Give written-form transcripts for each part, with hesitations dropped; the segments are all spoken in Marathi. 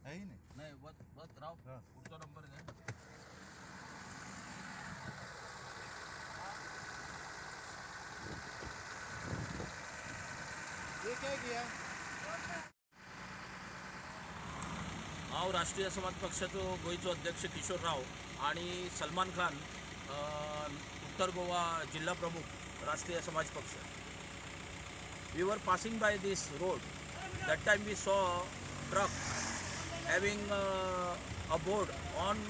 आहे ही नाही. नाही बस बस राव हा. पुढचा नंबर घ्या. ये क्या किया? हांव राष्ट्रीय समाज पक्षाचो गोंयचो अध्यक्ष किशोर राव आणि सलमान खान उत्तर गोवा जिल्हा प्रमुख राष्ट्रीय समाज पक्ष. We were passing by this road. That time we saw truck having a board on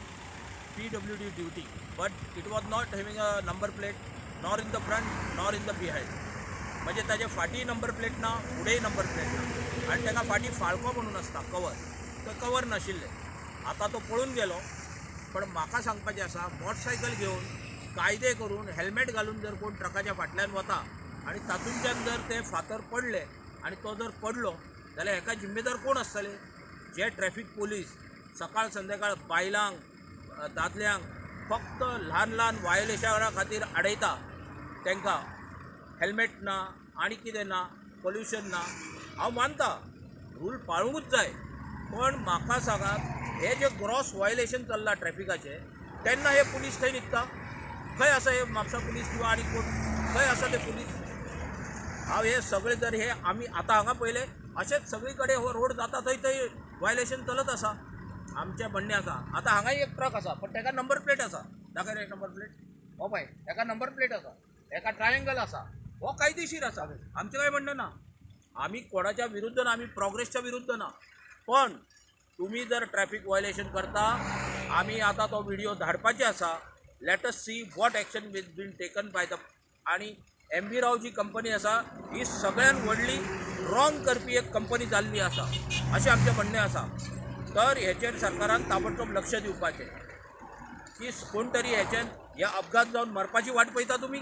PWD duty, but it was not having a number plate nor in the front nor in the behind. म्हणजे ताजे फाटी नंबर प्लेट ना फुडेंय नंबर प्लेट ना आनी ताका फाटी फाळको म्हणून आसता कवर, तो कवर नाशिल्ले. आता तो पळून गेलो. पण म्हाका सांगपाचें आसा, मोटरसायकल घेवन कायदे करून हेल्मेट घालून जर कोण ट्रकाच्या फाटल्यान वता आनी तातूंतल्यान जर ते फातर पडले आनी तो जर पडलो जाल्यार हेका जिम्मेदार कोण आसतले? जे ट्रॅफिक पोलीस सकाळ संध्याकाळ बायलांक दादल्यांक फक्त ल्हान ल्हान वायोलेशना खातीर आडयता. तांकां हेल्मेट ना आनी कितें ना, पोल्युशन ना. हांव मानता रूल पाळूंकूच जाय, पण म्हाका सांगात हे जे ग्रॉस वायोलेशन चल्लां ट्रॅफिकाचे, तेन्ना हे पुलीस खंय न्हिदता? खंय आसा हे म्हापसा पुलीस किंवा आनी कोण खंय आसा ते पुलीस? हांव हे सगळे जर हे आमी आतां हांगा पयले अशेंच सगळी कडेन हो रोड जाता थंय वायोलेशन चलत आसा. आमचें म्हणणें आसा, आतां हांगाय एक ट्रक आसा पण ताका नंबर प्लेट आसा. दाखय रे नंबर प्लेट. हो पळय, ताका नंबर प्लेट आसा, ताका ट्रायंगल आसा, हो कायदेशीर आसा. आमचें काय म्हणणें ना, आमी कोणाच्या विरुद्ध ना, आमी प्रोग्रेसच्या विरुद्ध ना. पण तुम्ही जर ट्रॅफिक वायोलेशन करता, आमी आतां तो व्हिडिओ धाडपाचे आसा. Let us see what action is been taken by the. आणि MB राव जी कंपनी आसा ही सगळ्यात व्हडली रॉंग करपी एक कंपनी जाल्ली आसा अशें आमचें म्हणणें आसा. तर हेचेर सरकारान ताबडतोब लक्ष दिवपाचें की कोण तरी हेच्यान ह्या अपघात जावन मरपाची वाट पळयता तुमी.